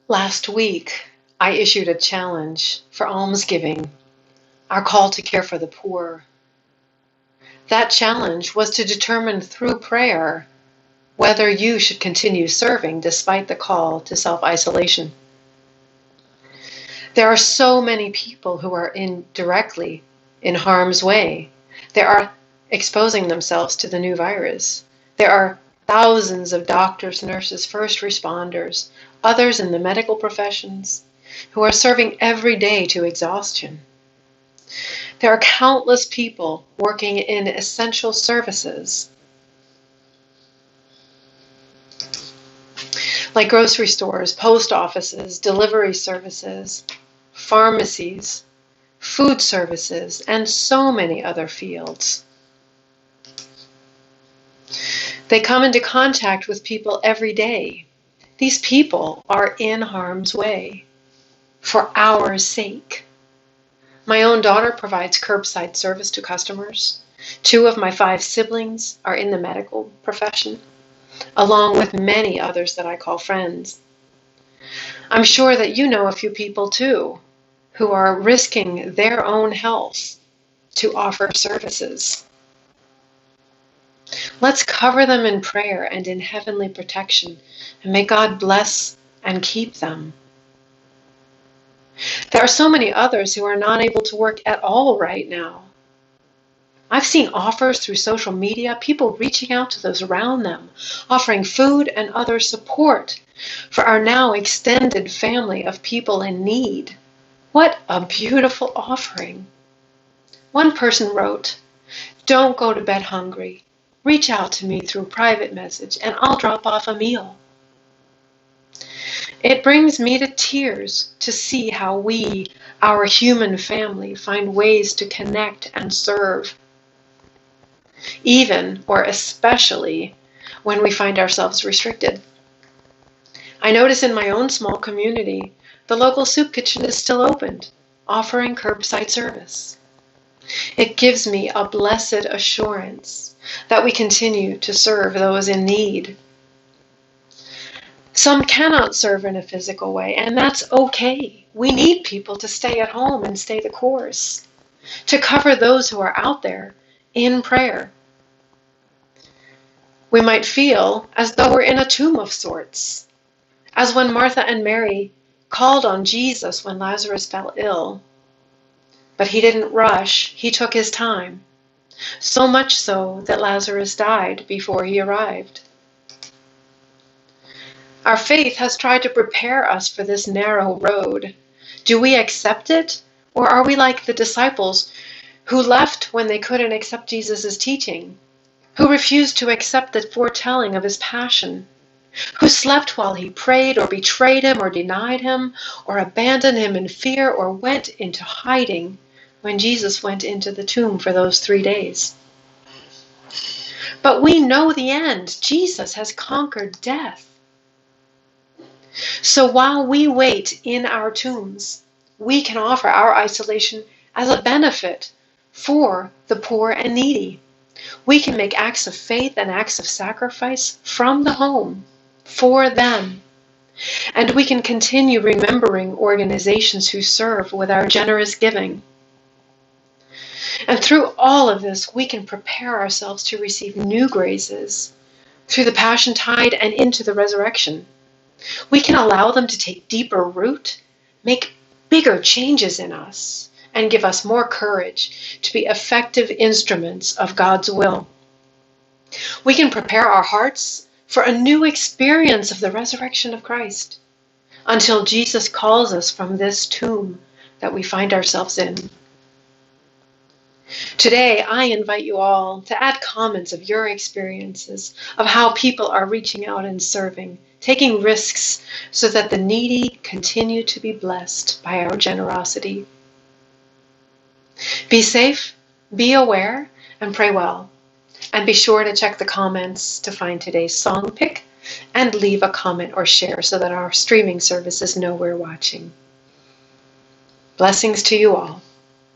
Last week, I issued a challenge for almsgiving, our call to care for the poor. That challenge was to determine through prayer whether you should continue serving despite the call to self-isolation. There are so many people who are directly in harm's way. They are exposing themselves to the new virus. There are thousands of doctors, nurses, first responders, others in the medical professions who are serving every day to exhaustion. There are countless people working in essential services like grocery stores, post offices, delivery services, pharmacies, food services, and so many other fields. They come into contact with people every day. These people are in harm's way for our sake. My own daughter provides curbside service to customers. 2 of my 5 siblings are in the medical profession, along with many others that I call friends. I'm sure that you know a few people too who are risking their own health to offer services. Let's cover them in prayer and in heavenly protection, and may God bless and keep them. There are so many others who are not able to work at all right now. I've seen offers through social media, people reaching out to those around them, offering food and other support for our now extended family of people in need. What a beautiful offering. One person wrote, "Don't go to bed hungry. Reach out to me through private message and I'll drop off a meal." It brings me to tears to see how we, our human family, find ways to connect and serve, even or especially when we find ourselves restricted. I notice in my own small community, the local soup kitchen is still opened, offering curbside service. It gives me a blessed assurance that we continue to serve those in need. Some cannot serve in a physical way, and that's okay. We need people to stay at home and stay the course, to cover those who are out there in prayer. We might feel as though we're in a tomb of sorts, as when Martha and Mary called on Jesus when Lazarus fell ill. But he didn't rush, he took his time, so much so that Lazarus died before he arrived. Our faith has tried to prepare us for this narrow road. Do we accept it, or are we like the disciples who left when they couldn't accept Jesus' teaching, who refused to accept the foretelling of his passion, who slept while he prayed, or betrayed him, or denied him, or abandoned him in fear, or went into hiding when Jesus went into the tomb for those 3 days? But we know the end. Jesus has conquered death. So while we wait in our tombs, we can offer our isolation as a benefit for the poor and needy. We can make acts of faith and acts of sacrifice from the home for them. And we can continue remembering organizations who serve with our generous giving. And through all of this, we can prepare ourselves to receive new graces through the Passion Tide and into the resurrection. We can allow them to take deeper root, make bigger changes in us, and give us more courage to be effective instruments of God's will. We can prepare our hearts for a new experience of the resurrection of Christ until Jesus calls us from this tomb that we find ourselves in. Today, I invite you all to add comments of your experiences of how people are reaching out and serving, taking risks so that the needy continue to be blessed by our generosity. Be safe, be aware, and pray well. And be sure to check the comments to find today's song pick and leave a comment or share so that our streaming services know we're watching. Blessings to you all.